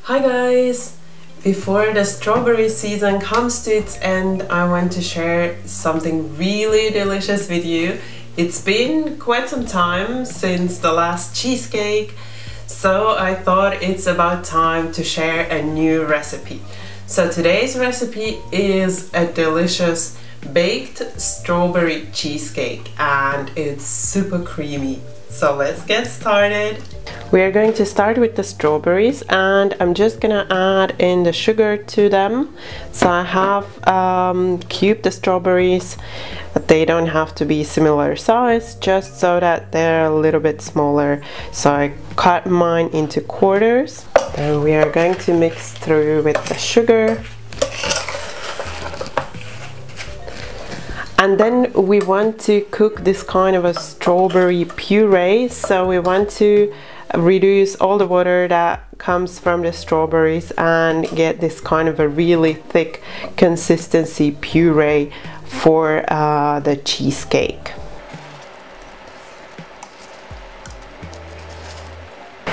Hi guys! Before the strawberry season comes to its end, I want to share something really delicious with you. It's been quite some time since the last cheesecake, so I thought it's about time to share a new recipe. So today's recipe is a delicious baked strawberry cheesecake and it's super creamy. So let's get started. We are going to start with the strawberries and I'm just gonna add in the sugar to them. So I have cubed the strawberries, but they don't have to be similar size, just so that they're a little bit smaller. So I cut mine into quarters and we are going to mix through with the sugar. And then we want to cook this kind of a strawberry puree. So we want to reduce all the water that comes from the strawberries and get this kind of a really thick consistency puree for the cheesecake.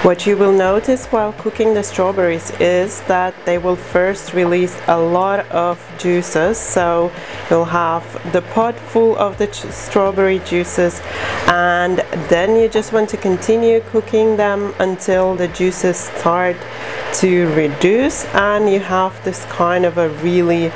What you will notice while cooking the strawberries is that they will first release a lot of juices. So you'll have the pot full of the strawberry juices, and then you just want to continue cooking them until the juices start to reduce and you have this kind of a really,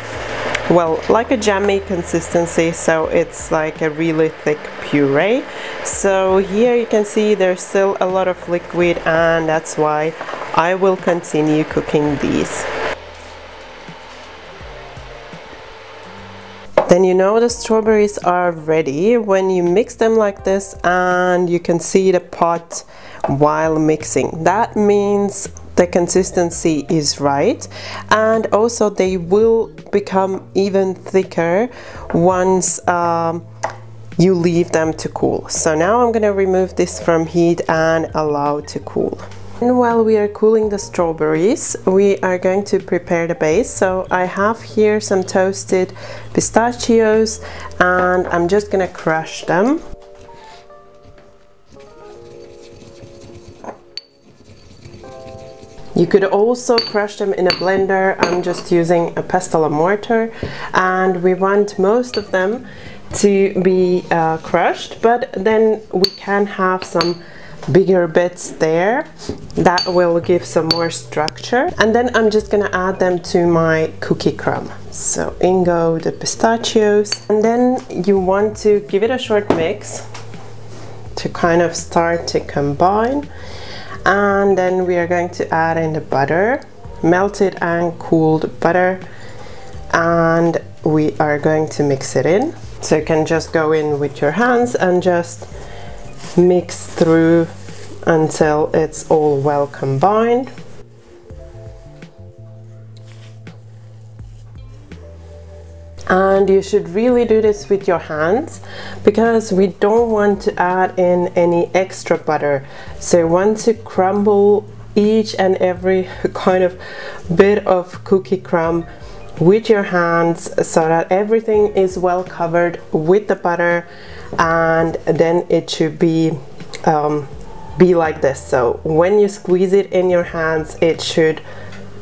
well, like a jammy consistency, so it's like a really thick puree. So here you can see there's still a lot of liquid, and that's why I will continue cooking these. Then you know the strawberries are ready when you mix them like this and you can see the pot while mixing. That means the consistency is right, and also they will become even thicker once you leave them to cool. So now I'm gonna remove this from heat and allow to cool. And while we are cooling the strawberries, we are going to prepare the base. So I have here some toasted pistachios and I'm just gonna crush them. You could also crush them in a blender. I'm just using a pestle and mortar, and we want most of them to be crushed, but then we can have some bigger bits there that will give some more structure. And then I'm just gonna add them to my cookie crumb. So in go the pistachios, and then you want to give it a short mix to kind of start to combine. And then we are going to add in the butter, melted and cooled butter, and we are going to mix it in. So you can just go in with your hands and just mix through until it's all well combined. And you should really do this with your hands because we don't want to add in any extra butter. So you want to crumble each and every kind of bit of cookie crumb with your hands so that everything is well covered with the butter, and then it should be like this. So when you squeeze it in your hands, it should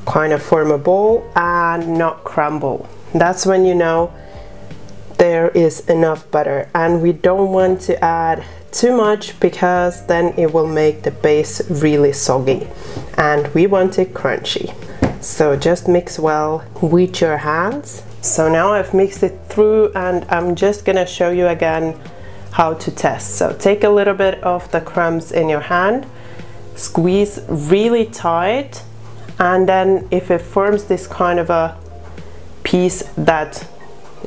kind of form a ball and not crumble. That's when you know there is enough butter, and we don't want to add too much because then it will make the base really soggy and we want it crunchy. So just mix well with your hands. So now I've mixed it through and I'm just gonna show you again how to test. So take a little bit of the crumbs in your hand, squeeze really tight, and then if it forms this kind of a piece that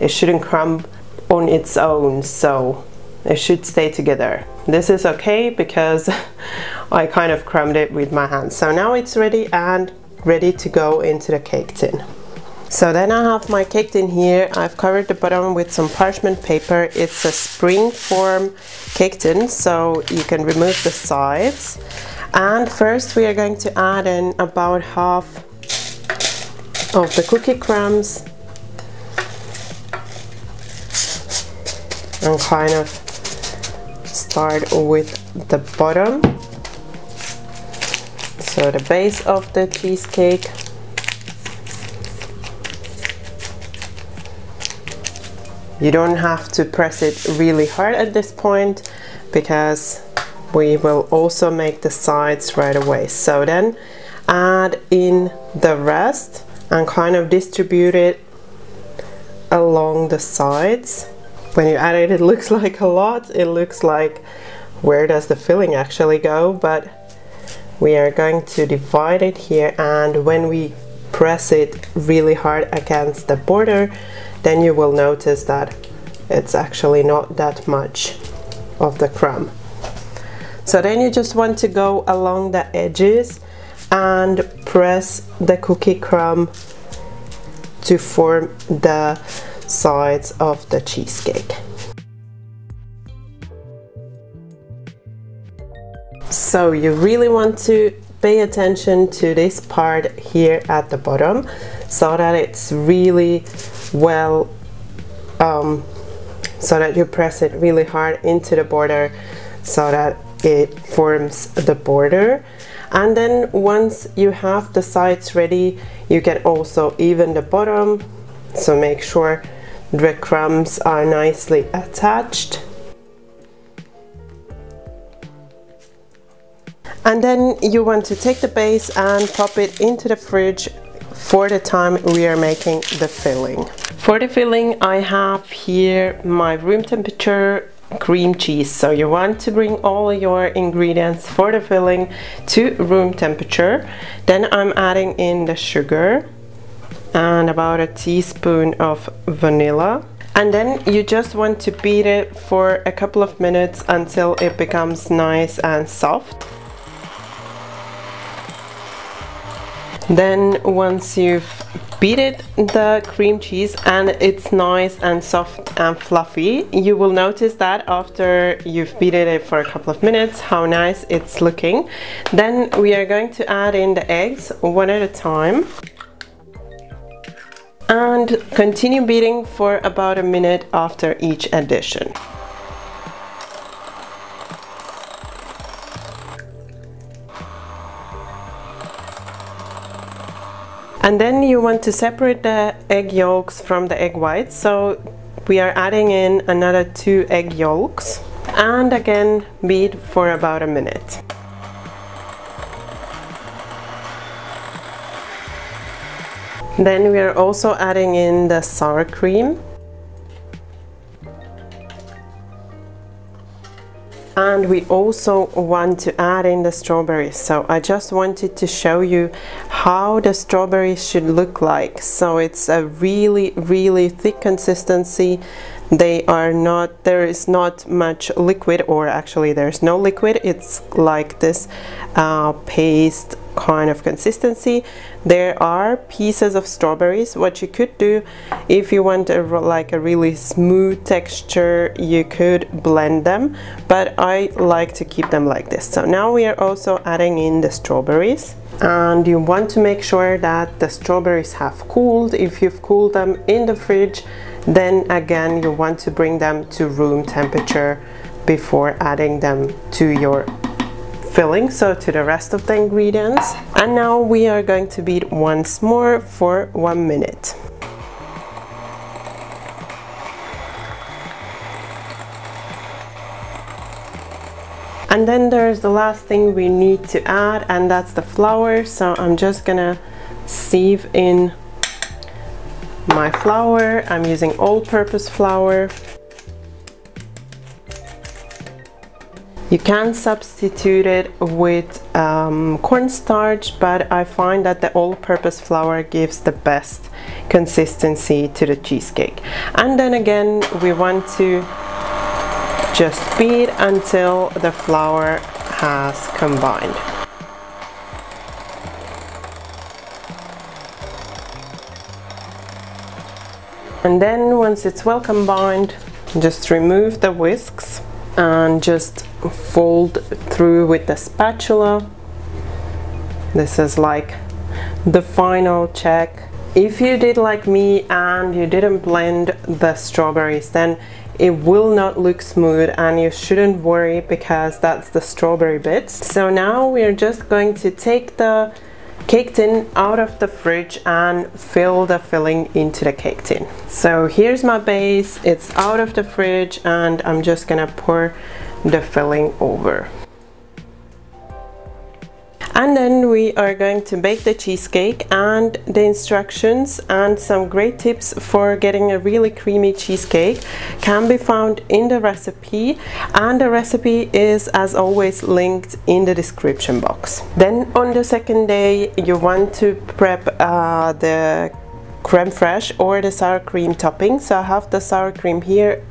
it shouldn't crumb on its own, so it should stay together. This is okay because I kind of crumbed it with my hands. So now it's ready and ready to go into the cake tin. So then I have my cake tin here. I've covered the bottom with some parchment paper. It's a spring form cake tin, so you can remove the sides. And first we are going to add in about half of the cookie crumbs and kind of start with the bottom. So So the base of the cheesecake. You don't have to press it really hard at this point because we will also make the sides right away. So then add in the rest and kind of distribute it along the sides. When you add it, it looks like a lot. It looks like, where does the filling actually go? But we are going to divide it here, and when we press it really hard against the border, then you will notice that it's actually not that much of the crumb. So then you just want to go along the edges and press the cookie crumb to form the sides of the cheesecake. So you really want to pay attention to this part here at the bottom so that it's really well, so that you press it really hard into the border so that it forms the border. And then once you have the sides ready, you can also even the bottom, so make sure the crumbs are nicely attached. And then you want to take the base and pop it into the fridge for the time we are making the filling. For the filling, I have here my room temperature cream cheese. So you want to bring all your ingredients for the filling to room temperature. Then I'm adding in the sugar and about a teaspoon of vanilla. And then you just want to beat it for a couple of minutes until it becomes nice and soft. Then once you've beaten the cream cheese and it's nice and soft and fluffy, you will notice that after you've beaten it for a couple of minutes how nice it's looking. Then we are going to add in the eggs one at a time and continue beating for about a minute after each addition. And then you want to separate the egg yolks from the egg whites. So we are adding in another 2 egg yolks and again beat for about a minute. Then we are also adding in the sour cream. And we also want to add in the strawberries. So I just wanted to show you how the strawberries should look like. So it's a really thick consistency. They are not, there is not much liquid, or actually there's no liquid. It's like this paste kind of consistency. There are pieces of strawberries. What you could do, if you want like a really smooth texture, you could blend them, but I like to keep them like this. So now we are also adding in the strawberries, and you want to make sure that the strawberries have cooled. If you've cooled them in the fridge, then again you want to bring them to room temperature before adding them to your filling, so to the rest of the ingredients. And now we are going to beat once more for 1 minute. And then there's the last thing we need to add, and that's the flour. So I'm just gonna sieve in my flour. I'm using all-purpose flour. You can substitute it with cornstarch, but I find that the all-purpose flour gives the best consistency to the cheesecake. And then again, we want to just beat until the flour has combined. And then once it's well combined, just remove the whisks and just fold through with the spatula. This is like the final check. If you did like me and you didn't blend the strawberries, then it will not look smooth, and you shouldn't worry because that's the strawberry bits. So now we're just going to take the cake tin out of the fridge and fill the filling into the cake tin. So here's my base, it's out of the fridge, and I'm just gonna pour the filling over. And then we are going to bake the cheesecake, and the instructions and some great tips for getting a really creamy cheesecake can be found in the recipe, and the recipe is as always linked in the description box. Then on the second day you want to prep the creme fraiche or the sour cream topping. So I have the sour cream here,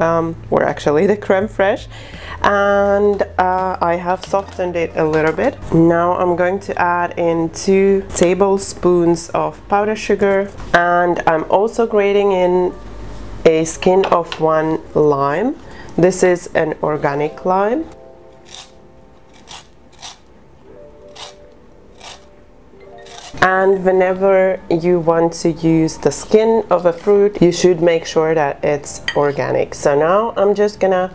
or actually the creme fraiche, and I have softened it a little bit. Now I'm going to add in 2 tablespoons of powdered sugar, and I'm also grating in a skin of 1 lime. This is an organic lime. And whenever you want to use the skin of a fruit, you should make sure that it's organic. So now I'm just gonna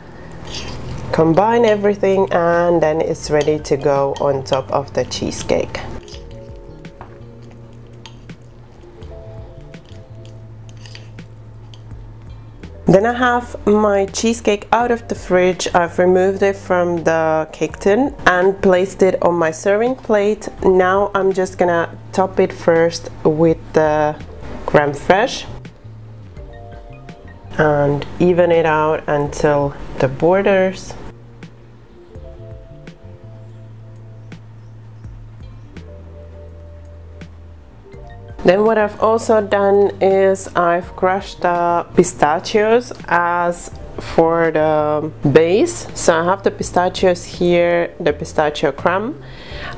combine everything, and then it's ready to go on top of the cheesecake. Then I have my cheesecake out of the fridge. I've removed it from the cake tin and placed it on my serving plate. Now I'm just gonna top it first with the creme fraiche and even it out until the borders. Then what I've also done is I've crushed the pistachios as for the base. So I have the pistachios here, the pistachio crumb,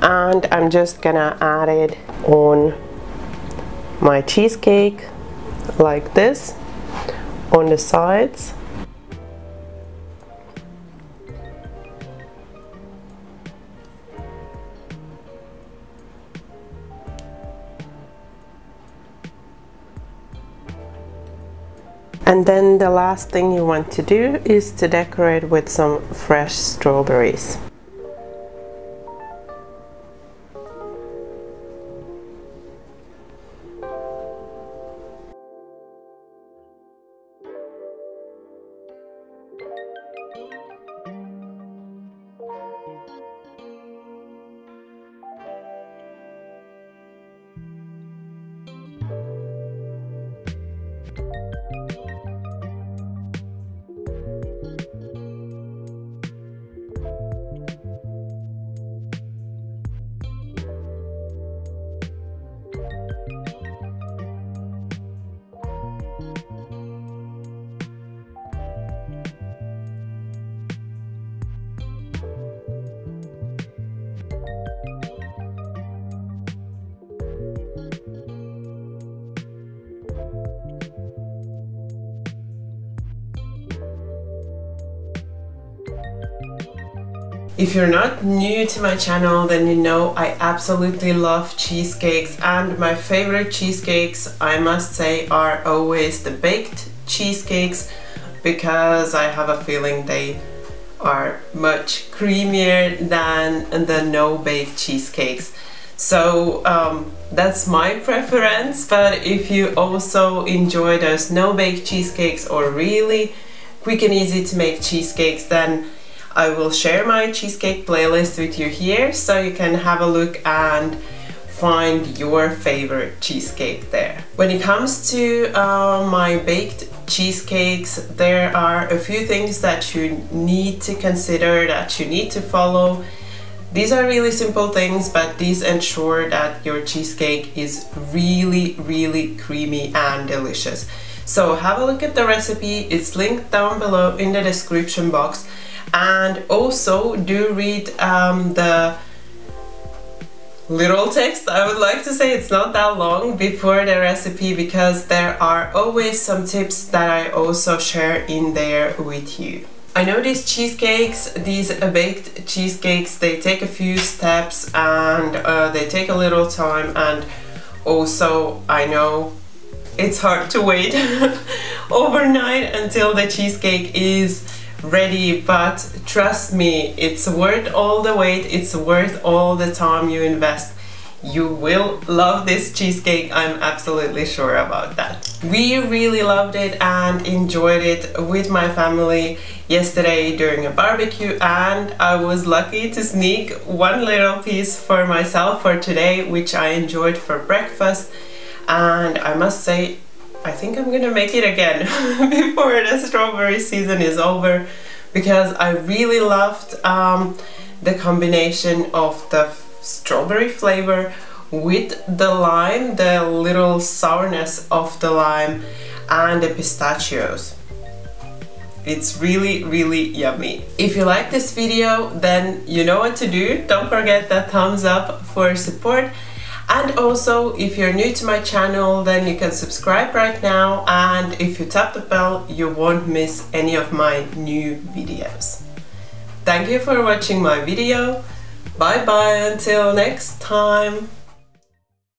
and I'm just gonna add it on my cheesecake like this on the sides. And then the last thing you want to do is to decorate with some fresh strawberries. If you're not new to my channel, then you know I absolutely love cheesecakes, and my favorite cheesecakes, I must say, are always the baked cheesecakes, because I have a feeling they are much creamier than the no-bake cheesecakes. So that's my preference, but if you also enjoy those no-bake cheesecakes or really quick and easy to make cheesecakes, then I will share my cheesecake playlist with you here, so you can have a look and find your favorite cheesecake there. When it comes to my baked cheesecakes, there are a few things that you need to consider, that you need to follow. These are really simple things, but these ensure that your cheesecake is really creamy and delicious. So have a look at the recipe, it's linked down below in the description box. And also do read the little text, I would like to say, it's not that long, before the recipe, because there are always some tips that I also share in there with you. I know these cheesecakes, these baked cheesecakes, they take a few steps and they take a little time, and also I know it's hard to wait overnight until the cheesecake is ready, but trust me, it's worth all the wait, it's worth all the time you invest. You will love this cheesecake, I'm absolutely sure about that. We really loved it and enjoyed it with my family yesterday during a barbecue, and I was lucky to sneak one little piece for myself for today, which I enjoyed for breakfast. And I must say, I think I'm gonna make it again before the strawberry season is over, because I really loved the combination of the strawberry flavor with the lime, the little sourness of the lime, and the pistachios. It's really, really yummy. If you like this video, then you know what to do. Don't forget that thumbs up for support. And also, if you're new to my channel, then you can subscribe right now, and if you tap the bell, you won't miss any of my new videos. Thank you for watching my video. Bye bye until next time.